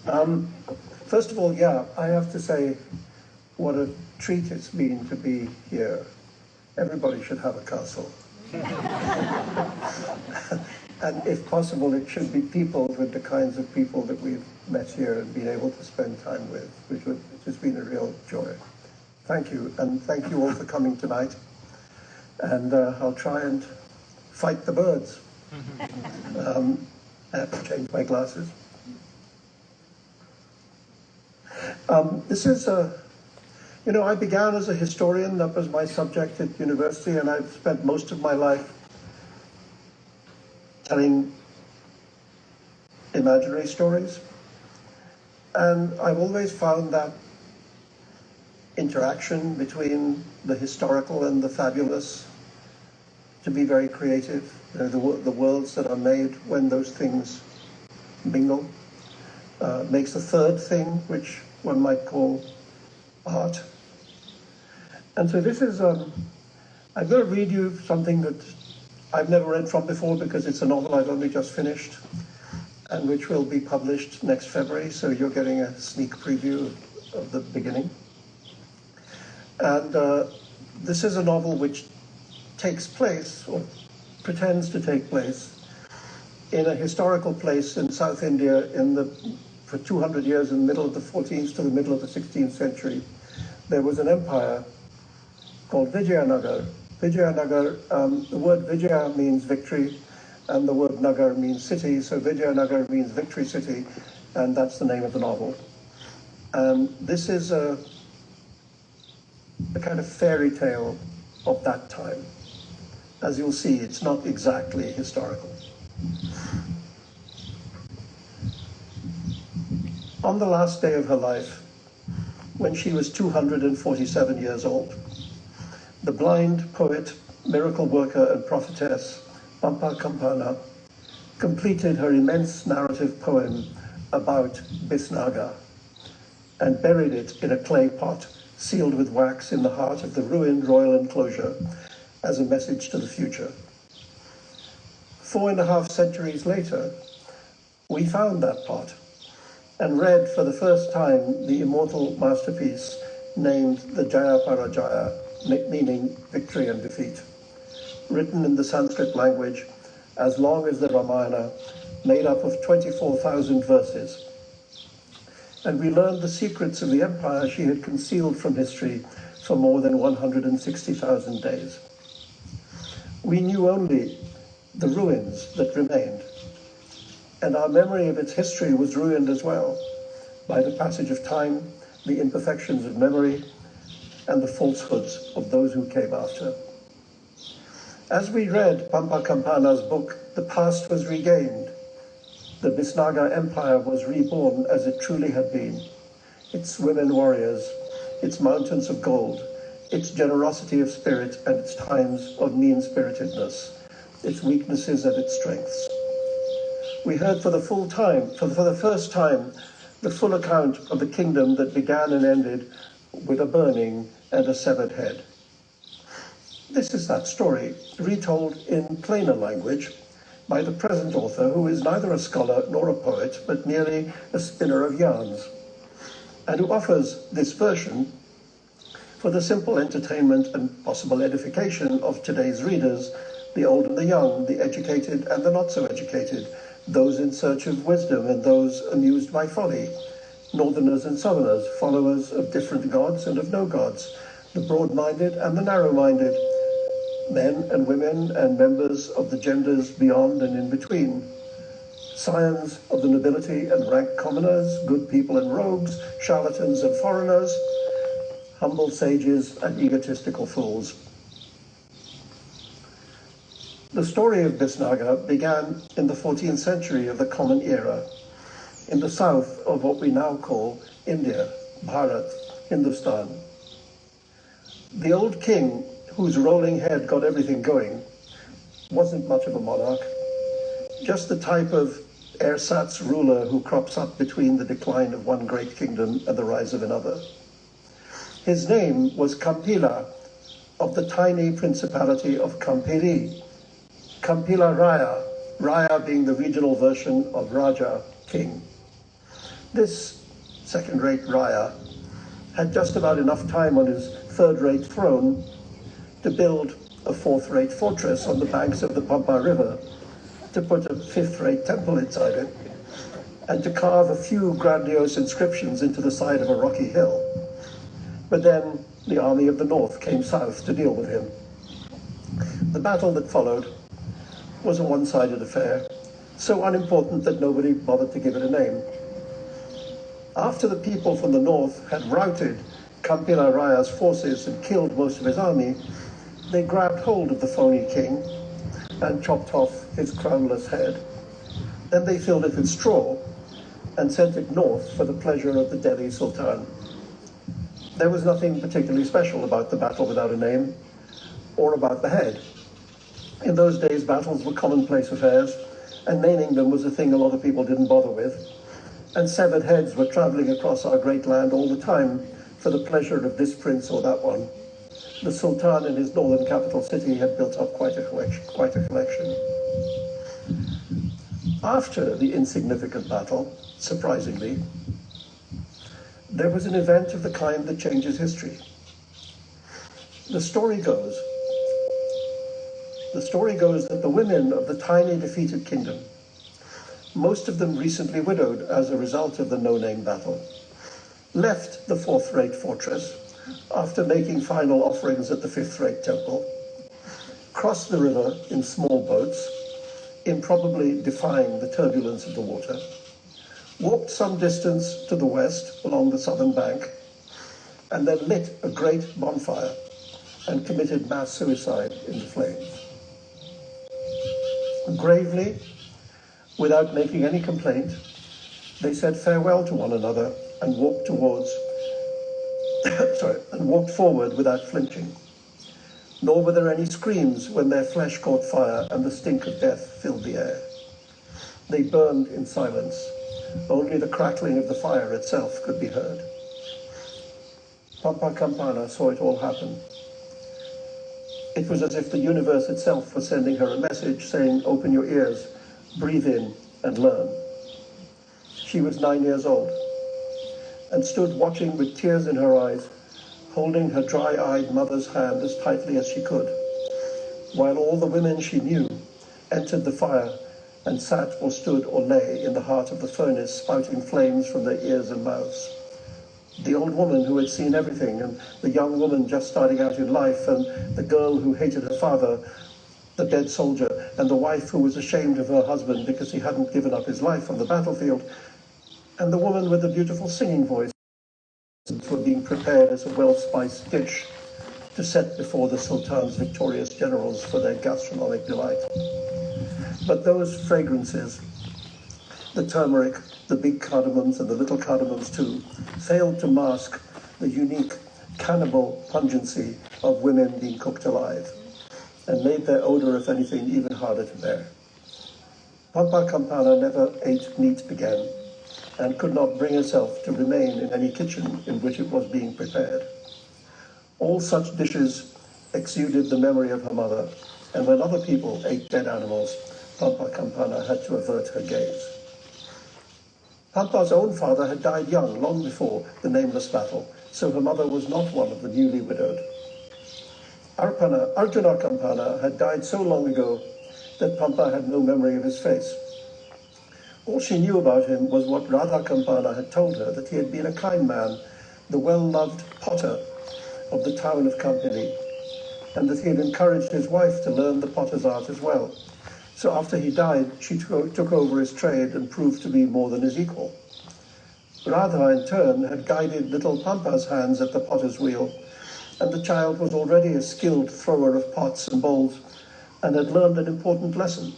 Um, First of all, yeah, I have to say what a treat it's been to be here. Everybody should have a castle. And if possible, it should be peopled with the kinds of people that we've met here and been able to spend time with, which has been a real joy. Thank you, and thank you all for coming tonight. And I'll try and fight the birds. I have to change my glasses. This is I began as a historian. That was my subject at university, and I've spent most of my life telling imaginary stories. And I've always found that interaction between the historical and the fabulous to be very creative. The worlds that are made when those things mingle makes a third thing, which one might call art. And so this is, I'm going to read you something that I've never read from before because it's a novel I've only just finished and which will be published next February, so you're getting a sneak preview of the beginning. And this is a novel which takes place, or pretends to take place, in a historical place in South India for 200 years, in the middle of the 14th to the middle of the 16th century. There was an empire called Vijayanagar. Vijayanagar, the word Vijaya means victory, and the word Nagar means city, so Vijayanagar means Victory City, and that's the name of the novel. This is a kind of fairy tale of that time. As you'll see, it's not exactly historical. On the last day of her life, when she was 247 years old, the blind poet, miracle worker, and prophetess, Pampa Kampana, completed her immense narrative poem about Bisnaga and buried it in a clay pot sealed with wax in the heart of the ruined royal enclosure as a message to the future. 4.5 centuries later, we found that pot and read for the first time the immortal masterpiece named the Jaya Parajaya, meaning victory and defeat, written in the Sanskrit language as long as the Ramayana, made up of 24,000 verses. And we learned the secrets of the empire she had concealed from history for more than 160,000 days. We knew only the ruins that remained, and our memory of its history was ruined as well by the passage of time, the imperfections of memory, and the falsehoods of those who came after. As we read Pampa Kampana's book, the past was regained. The Bisnaga Empire was reborn as it truly had been. Its women warriors, its mountains of gold, its generosity of spirit and its times of mean-spiritedness, its weaknesses and its strengths. We heard for the first time, the full account of the kingdom that began and ended with a burning and a severed head. This is that story, retold in plainer language by the present author, who is neither a scholar nor a poet, but merely a spinner of yarns, and who offers this version for the simple entertainment and possible edification of today's readers, the old and the young, the educated and the not so educated, those in search of wisdom and those amused by folly, northerners and southerners, followers of different gods and of no gods, the broad-minded and the narrow-minded, men and women and members of the genders beyond and in between, scions of the nobility and rank commoners, good people and rogues, charlatans and foreigners, humble sages and egotistical fools. The story of Bisnaga began in the 14th century of the Common Era, in the south of what we now call India, Bharat, Hindustan. The old king, whose rolling head got everything going, wasn't much of a monarch, just the type of ersatz ruler who crops up between the decline of one great kingdom and the rise of another. His name was Kampila, of the tiny principality of Kampiri, Kampila Raya, Raya being the regional version of Raja, king. This second-rate Raya had just about enough time on his third-rate throne to build a fourth-rate fortress on the banks of the Pampa River, to put a fifth-rate temple inside it, and to carve a few grandiose inscriptions into the side of a rocky hill. But then the army of the north came south to deal with him. The battle that followed was a one-sided affair, so unimportant that nobody bothered to give it a name. After the people from the north had routed Kampila Raya's forces and killed most of his army, they grabbed hold of the phony king and chopped off his crownless head. Then they filled it with straw and sent it north for the pleasure of the Delhi Sultan. There was nothing particularly special about the battle without a name, or about the head. In those days, battles were commonplace affairs, and naming them was a thing a lot of people didn't bother with. And severed heads were traveling across our great land all the time for the pleasure of this prince or that one. The Sultan in his northern capital city had built up quite a collection. After the insignificant battle, surprisingly, there was an event of the kind that changes history. The story goes that the women of the tiny defeated kingdom, most of them recently widowed as a result of the no-name battle, left the fourth-rate fortress after making final offerings at the fifth-rate temple, crossed the river in small boats, improbably defying the turbulence of the water, walked some distance to the west along the southern bank, and then lit a great bonfire and committed mass suicide in the flames. Gravely, without making any complaint, they said farewell to one another and walked forward without flinching. Nor were there any screams when their flesh caught fire and the stink of death filled the air. They burned in silence. Only the crackling of the fire itself could be heard. Pampa Campana saw it all happen. It was as if the universe itself was sending her a message saying, open your ears, breathe in and learn. She was 9 years old and stood watching with tears in her eyes, holding her dry-eyed mother's hand as tightly as she could, while all the women she knew entered the fire and sat or stood or lay in the heart of the furnace, spouting flames from their ears and mouths. The old woman who had seen everything, and the young woman just starting out in life, and the girl who hated her father, the dead soldier, and the wife who was ashamed of her husband because he hadn't given up his life on the battlefield, and the woman with the beautiful singing voice were being prepared as a well-spiced dish to set before the Sultan's victorious generals for their gastronomic delight. But those fragrances, the turmeric, the big cardamoms and the little cardamoms too, failed to mask the unique cannibal pungency of women being cooked alive, and made their odor, if anything, even harder to bear. Pampa Campana never ate meat again, and could not bring herself to remain in any kitchen in which it was being prepared. All such dishes exuded the memory of her mother, and when other people ate dead animals, Pampa Campana had to avert her gaze. Pampa's own father had died young, long before the nameless battle, so her mother was not one of the newly widowed. Arjuna Campana had died so long ago that Pampa had no memory of his face. All she knew about him was what Radha Campana had told her, that he had been a kind man, the well-loved potter of the town of Campili, and that he had encouraged his wife to learn the potter's art as well. So after he died, she took over his trade and proved to be more than his equal. Radha, in turn, had guided little Pampa's hands at the potter's wheel, and the child was already a skilled thrower of pots and bowls, and had learned an important lesson,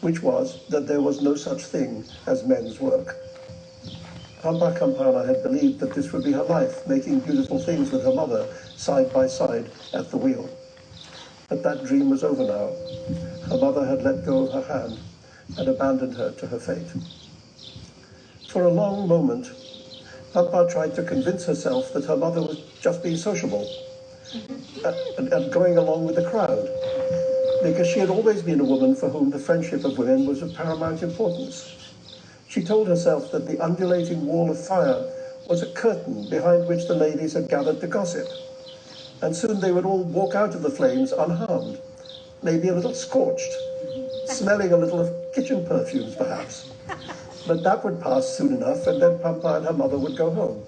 which was that there was no such thing as men's work. Pampa Campana had believed that this would be her life, making beautiful things with her mother, side by side at the wheel. But that dream was over now. Her mother had let go of her hand and abandoned her to her fate. For a long moment, Pampa tried to convince herself that her mother was just being sociable and going along with the crowd, because she had always been a woman for whom the friendship of women was of paramount importance. She told herself that the undulating wall of fire was a curtain behind which the ladies had gathered to gossip, and soon they would all walk out of the flames unharmed, maybe a little scorched, smelling a little of kitchen perfumes perhaps. But that would pass soon enough, and then Pampa and her mother would go home.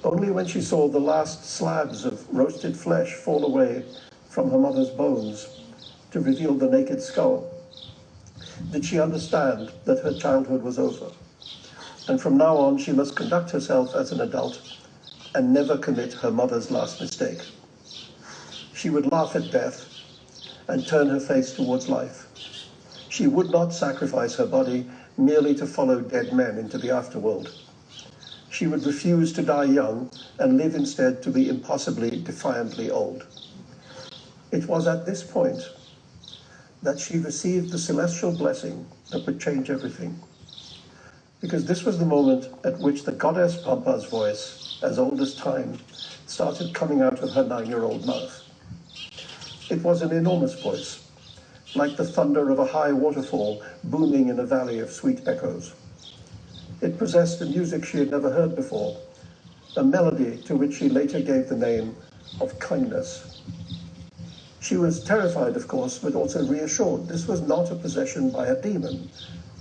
Only when she saw the last slabs of roasted flesh fall away from her mother's bones to reveal the naked skull did she understand that her childhood was over. And from now on, she must conduct herself as an adult and never commit her mother's last mistake. She would laugh at death and turn her face towards life. She would not sacrifice her body merely to follow dead men into the afterworld. She would refuse to die young and live instead to be impossibly, defiantly old. It was at this point that she received the celestial blessing that would change everything. Because this was the moment at which the goddess Pampa's voice, as old as time, started coming out of her 9-year-old mouth. It was an enormous voice, like the thunder of a high waterfall booming in a valley of sweet echoes. It possessed a music she had never heard before, a melody to which she later gave the name of kindness. She was terrified, of course, but also reassured. This was not a possession by a demon.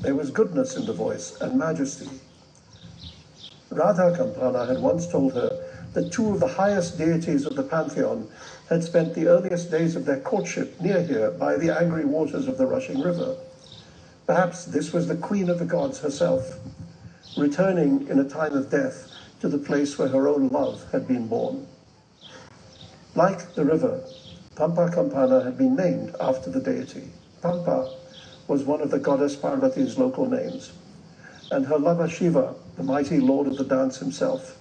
There was goodness in the voice and majesty. Radha Kampana had once told her that two of the highest deities of the pantheon had spent the earliest days of their courtship near here by the angry waters of the rushing river. Perhaps this was the queen of the gods herself, returning in a time of death to the place where her own love had been born. Like the river, Pampa Kampana had been named after the deity. Pampa was one of the goddess Parvati's local names, and her lover Shiva, the mighty lord of the dance himself,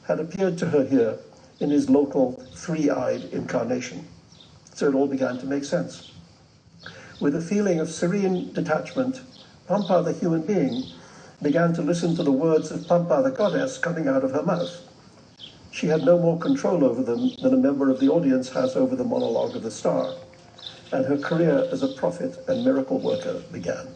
had appeared to her here in his local three-eyed incarnation. So it all began to make sense. With a feeling of serene detachment, Pampa, the human being, began to listen to the words of Pampa, the goddess, coming out of her mouth. She had no more control over them than a member of the audience has over the monologue of the star, and her career as a prophet and miracle worker began.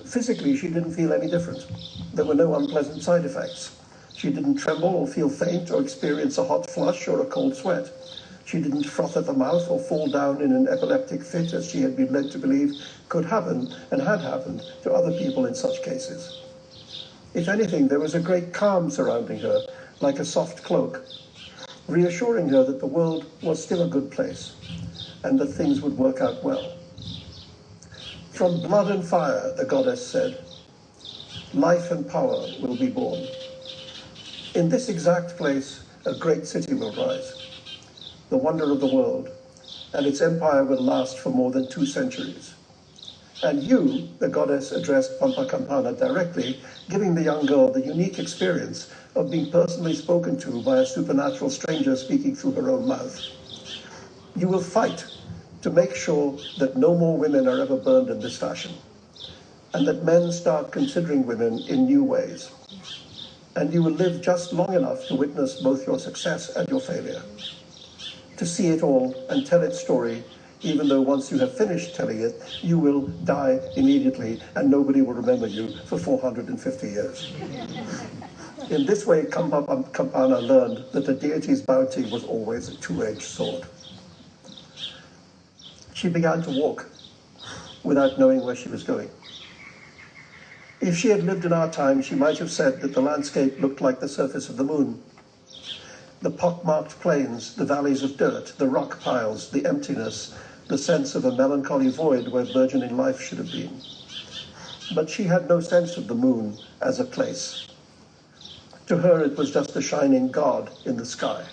Physically, she didn't feel any different. There were no unpleasant side effects. She didn't tremble or feel faint or experience a hot flush or a cold sweat. She didn't froth at the mouth or fall down in an epileptic fit, as she had been led to believe could happen and had happened to other people in such cases. If anything, there was a great calm surrounding her, like a soft cloak, reassuring her that the world was still a good place and that things would work out well. From blood and fire, the goddess said, life and power will be born. In this exact place, a great city will rise, the wonder of the world, and its empire will last for more than 2 centuries. And you, the goddess, addressed Pampa Kampana directly, giving the young girl the unique experience of being personally spoken to by a supernatural stranger speaking through her own mouth. You will fight to make sure that no more women are ever burned in this fashion, and that men start considering women in new ways. And you will live just long enough to witness both your success and your failure, to see it all and tell its story, even though once you have finished telling it, you will die immediately and nobody will remember you for 450 years. In this way, Kampana learned that the deity's bounty was always a two-edged sword. She began to walk without knowing where she was going. If she had lived in our time, she might have said that the landscape looked like the surface of the moon. The pock-marked plains, the valleys of dirt, the rock piles, the emptiness, the sense of a melancholy void where burgeoning life should have been. But she had no sense of the moon as a place. To her, it was just a shining god in the sky.